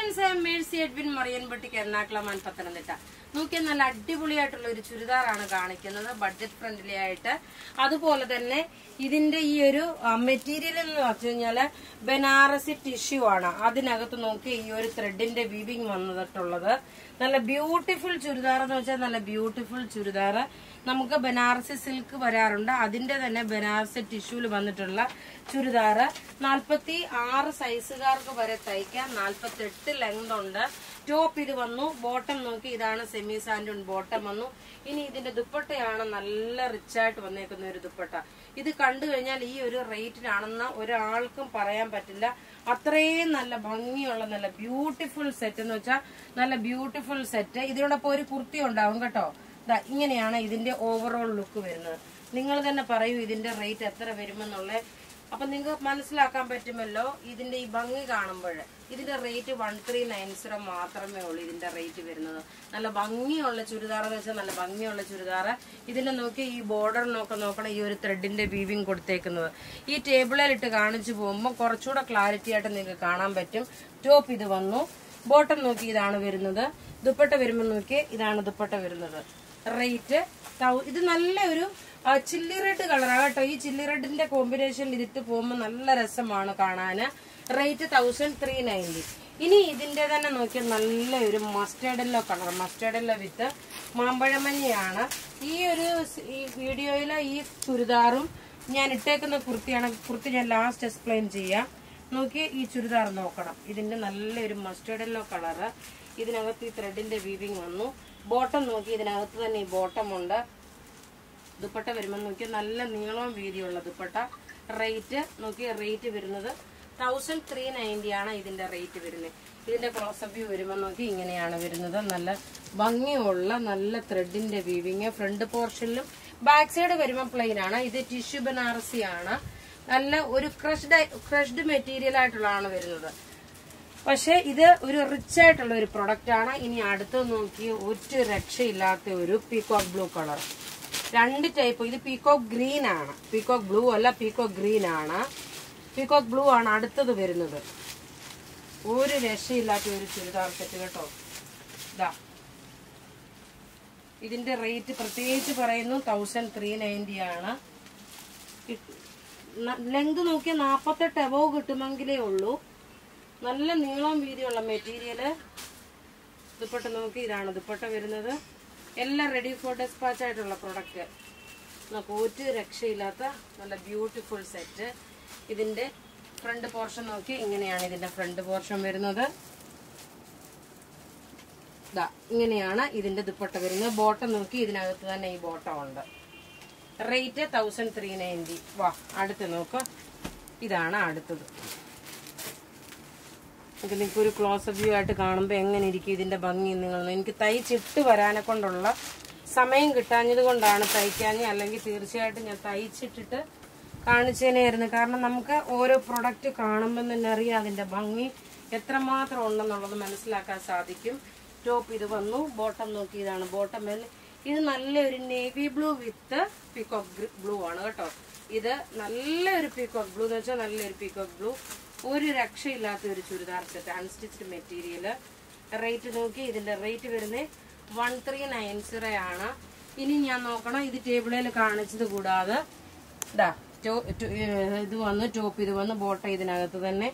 Friends, I am Mercy Edwin മറിയൻപട്ടിക്ക് എറണാകുളം പത്തനംതിട്ട. നോക്കിയാൽ നല്ല അടിപൊളിയായിട്ടുള്ള ഒരു ചുരിദാറാണ് കാണിക്കുന്നത്, ബഡ്ജറ്റ് ഫ്രണ്ട്ലി ആയിട്ട്. അതുപോലെ തന്നെ ഇതിന്റെ ഈ ഒരു മെറ്റീരിയൽ എന്ന് വെച്ച് കഴിഞ്ഞാല് ബനാറസി ടിഷ്യൂ ആണ്. അതിനകത്ത് നോക്കി ഈ ഒരു ത്രെഡിന്റെ വീവിങ് വന്നിട്ടുള്ളത്. നല്ല ബ്യൂട്ടിഫുൾ ചുരിദാർ എന്ന് വെച്ചാൽ നല്ല ബ്യൂട്ടിഫുൾ ചുരിദാർ. നമുക്ക് ബനാറസി സിൽക്ക് വരാറുണ്ട്, അതിന്റെ തന്നെ ബനാറസി ടിഷ്യൂല് വന്നിട്ടുള്ള ചുരിദാർ. 46 സൈസുകാർക്ക് വരെ തയ്ക്കാം. 48 ലെങ്ത് ഉണ്ട്. ടോപ്പ് ഇത് വന്നു. ബോട്ടം നോക്കി, ഇതാണ് സെമി സാൻഡൂൺ ബോട്ടം വന്നു. ഇനി ഇതിന്റെ ദുപ്പട്ടയാണ് നല്ല റിച്ച് ആയിട്ട് വന്നേക്കുന്ന ഒരു ദുപ്പട്ട. ഇത് കണ്ടു കഴിഞ്ഞാൽ ഈ ഒരു റേറ്റിനാണെന്ന് ഒരാൾക്കും പറയാൻ പറ്റില്ല. അത്രയും നല്ല ഭംഗിയുള്ള നല്ല ബ്യൂട്ടിഫുൾ സെറ്റ് എന്ന് വെച്ചാൽ നല്ല ബ്യൂട്ടിഫുൾ സെറ്റ്. ഇതിനോടൊപ്പം ഒരു കുർത്തി ഉണ്ടാവും കേട്ടോ. ഇങ്ങനെയാണ് ഇതിന്റെ ഓവറോൾ ലുക്ക് വരുന്നത്. നിങ്ങൾ തന്നെ പറയൂ ഇതിന്റെ റേറ്റ് എത്ര വരുമെന്നുള്ള. അപ്പൊ നിങ്ങൾക്ക് മനസ്സിലാക്കാൻ പറ്റുമല്ലോ ഇതിന്റെ ഈ ഭംഗി കാണുമ്പോൾ. ഇതിന്റെ റേറ്റ് 1390 മാത്രമേ ഉള്ളൂ ഇതിന്റെ റേറ്റ് വരുന്നത്. നല്ല ഭംഗിയുള്ള ചുരിദാർ എന്ന് വെച്ചാൽ നല്ല ഭംഗിയുള്ള ചുരിദാർ. ഇതിനെ നോക്കി ഈ ബോർഡറിനൊക്കെ നോക്കണം, ഈ ഒരു ത്രെഡിന്റെ വീവിങ് കൊടുത്തേക്കുന്നത്. ഈ ടേബിളിൽ ഇട്ട് കാണിച്ചു പോകുമ്പോൾ കുറച്ചുകൂടെ ക്ലാരിറ്റി ആയിട്ട് നിങ്ങൾക്ക് കാണാൻ പറ്റും. ടോപ്പ് ഇത് വന്നു. ബോട്ടം നോക്കി, ഇതാണ് വരുന്നത്. ദുപ്പട്ട വരുമ്പോൾ നോക്കി, ഇതാണ് ദുപ്പട്ട വരുന്നത്. റേറ്റ് ഇത് നല്ല ഒരു ചില്ലി റെഡ് കളറാണ് കേട്ടോ. ഈ ചില്ലി റെഡിന്റെ കോമ്പിനേഷൻ ഇതിട്ട് പോകുമ്പോൾ നല്ല രസമാണ് കാണാന്. റേറ്റ് 1390. ഇനി ഇതിന്റെ തന്നെ നോക്കിയാൽ നല്ല ഒരു mustard yellow colour, mustard yellow with മാമ്പഴമഞ്ഞയാണ്. ഈ വീഡിയോയിലെ ഈ ചുരിദാറും ഞാൻ ഇട്ടേക്കുന്ന കുർത്തിയാണ്. കുർത്തി ഞാൻ ലാസ്റ്റ് എക്സ്പ്ലെയിൻ ചെയ്യാം. നോക്കി ഈ ചുരിദാർ നോക്കണം. ഇതിന്റെ നല്ലൊരു മസ്റ്റേർഡ് യെല്ലോ കളറ്. ഇതിനകത്ത് ഈ ത്രെഡിന്റെ വീവിങ് വന്നു. ബോട്ടം നോക്കി, ഇതിനകത്ത് തന്നെ ഈ ബോട്ടം ഉണ്ട്. ദുപ്പട്ട വരുമ്പോൾ നോക്കി നല്ല നീളവും വീതിയുള്ള ദുപ്പട്ട. റേറ്റ് നോക്കി, റേറ്റ് വരുന്നത് 1390 ആണ് ഇതിന്റെ റേറ്റ് വരുന്നത്. ഇതിന്റെ ക്ലോസപ്പ് വ്യൂ വരുമ്പോൾ നോക്കി ഇങ്ങനെയാണ് വരുന്നത്. നല്ല ഭംഗിയുള്ള നല്ല ത്രെഡിന്റെ വീവിങ്. ഫ്രണ്ട് പോർഷനിലും ബാക്ക് സൈഡ് വരുമ്പോൾ പ്ലെയിൻ ആണ്. ഇത് ടിഷ്യൂ ബനാറസി ആണ്. നല്ല ഒരു ക്രഷ്ഡ് മെറ്റീരിയൽ ആയിട്ടുള്ളതാണ് വരുന്നത്. പക്ഷെ ഇത് ഒരു റിച്ച് ആയിട്ടുള്ള ഒരു പ്രൊഡക്റ്റ് ആണ്. ഇനി അടുത്ത് നോക്കി ഒരു രക്ഷയില്ലാത്ത ഒരു പീകോക്ക് ബ്ലൂ കളർ. 2 ടൈപ്പ്. ഇത് പീകോക്ക് ഗ്രീൻ ആണ്, പീകോക്ക് ബ്ലൂ അല്ല, പീകോക്ക് ഗ്രീൻ ആണ്. പീകോക്ക് ബ്ലൂ ആണ് അടുത്തത് വരുന്നത്. ഒരു രക്ഷയില്ലാത്ത ഒരു ചുരിദാർ സെറ്റ് കേട്ടോ. ഇതാ ഇതിന്റെ റേറ്റ് പ്രത്യേകിച്ച് പറയുന്നു 1390 ആണ്. ലെങ്ത് നോക്കിയാൽ 48 എബോവ് കിട്ടുമെങ്കിലേ ഉള്ളൂ. നല്ല നീളം വീതിയുള്ള മെറ്റീരിയല്. ദുപ്പട്ട നോക്കി, ഇതാണ് ദുപ്പട്ട വരുന്നത്. എല്ലാം റെഡി ഫോർ ഡെസ്പാച്ച് ആയിട്ടുള്ള പ്രൊഡക്റ്റ്. നമുക്ക് ഒരു രക്ഷയില്ലാത്ത നല്ല ബ്യൂട്ടിഫുൾ സെറ്റ്. ഇതിന്റെ ഫ്രണ്ട് പോർഷൻ നോക്കി, ഇങ്ങനെയാണ് ഇതിന്റെ ഫ്രണ്ട് പോർഷൻ വരുന്നത്. ഇങ്ങനെയാണ് ഇതിന്റെ ദുപ്പട്ട വരുന്നത്. ബോട്ടം നോക്കി, ഇതിനകത്ത് തന്നെ ഈ ബോട്ടം ഉണ്ട്. റേറ്റ് 1390. വാ അടുത്ത് നോക്ക്, ഇതാണ് അടുത്തത്. നിങ്ങൾക്ക് ഒരു ക്ലോസപ്പ് വ്യൂ ആയിട്ട് കാണുമ്പോൾ എങ്ങനെ ഇരിക്കും ഇതിന്റെ ഭംഗി നിങ്ങൾ. എനിക്ക് തയ്ച്ചിട്ട് വരാനെ കൊണ്ടുള്ള സമയം കിട്ടാഞ്ഞത് കൊണ്ടാണ് തയ്ക്കാഞ്ഞ്. അല്ലെങ്കിൽ തീർച്ചയായിട്ടും ഞാൻ തയ്ച്ചിട്ടിട്ട് കാണിച്ചേനായിരുന്നു. കാരണം നമുക്ക് ഓരോ പ്രൊഡക്റ്റ് കാണുമ്പോൾ തന്നെ അറിയാം അതിന്റെ ഭംഗി എത്രമാത്രം ഉണ്ടെന്നുള്ളത് മനസ്സിലാക്കാൻ സാധിക്കും. ടോപ്പ് ഇത് വന്നു. ബോട്ടം നോക്കി, ഇതാണ് ബോട്ടം. ഇത് നല്ലൊരു നേവി ബ്ലൂ വിത്ത് പീകോക്ക് ബ്ലൂ ആണ് കേട്ടോ. ഇത് നല്ലൊരു പീകോക്ക് ബ്ലൂ എന്ന് വെച്ചാൽ നല്ലൊരു പീകോക്ക് ബ്ലൂ. ഒരു രക്ഷയില്ലാത്ത ഒരു churidar set, unstitched material. Rate നോക്കി, ഇതിന്റെ റേറ്റ് വരുന്നത് 1390 ആണ്. ഇനി ഞാൻ നോക്കണം, ഇത് ടേബിളിൽ കാണിച്ചത് കൂടാതെ ഇത് വന്ന് ടോപ്പ് ഇത് വന്ന് ബോട്ട ഇതിനകത്ത് തന്നെ.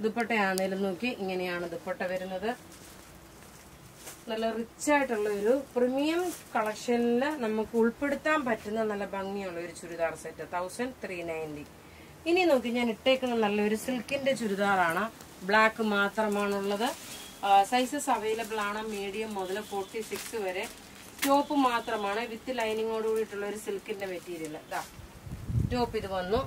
ദുപ്പട്ടയാണേലും നോക്കി, ഇങ്ങനെയാണ് ദുപ്പട്ട വരുന്നത്. നല്ല റിച്ച് ആയിട്ടുള്ള ഒരു പ്രീമിയം കളക്ഷനിൽ നമുക്ക് ഉൾപ്പെടുത്താൻ പറ്റുന്ന നല്ല ഭംഗിയുള്ള ഒരു ചുരിദാർ സെറ്റ് 1390. ഇനി നോക്കി, ഞാൻ ഇട്ടേക്കുന്ന നല്ലൊരു സിൽക്കിന്റെ ചുരിദാറാണ്. ബ്ലാക്ക് മാത്രമാണുള്ളത്. സൈസസ് അവൈലബിൾ ആണ്, മീഡിയം മുതൽ 46 വരെ. ടോപ്പ് മാത്രമാണ് വിത്ത് ലൈനിങ്ങോട് കൂടിയിട്ടുള്ള ഒരു സിൽക്കിന്റെ മെറ്റീരിയൽ. ടോപ്പ് ഇത് വന്നു,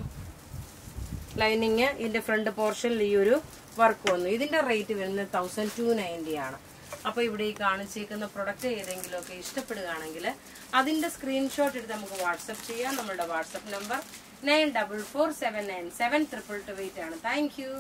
ലൈനിങ്. ഇതിന്റെ ഫ്രണ്ട് പോർഷനിൽ ഈ ഒരു വർക്ക് വന്നു. ഇതിന്റെ റേറ്റ് വരുന്നത് 1290 ആണ്. അപ്പൊ ഇവിടെ ഈ കാണിച്ചേക്കുന്ന പ്രൊഡക്റ്റ് ഏതെങ്കിലുമൊക്കെ ഇഷ്ടപ്പെടുകയാണെങ്കിൽ അതിന്റെ സ്ക്രീൻഷോട്ട് എടുത്ത് നമുക്ക് വാട്സപ്പ് ചെയ്യാം. നമ്മളുടെ വാട്സപ്പ് നമ്പർ 9447972228 ആണ്. Thank you.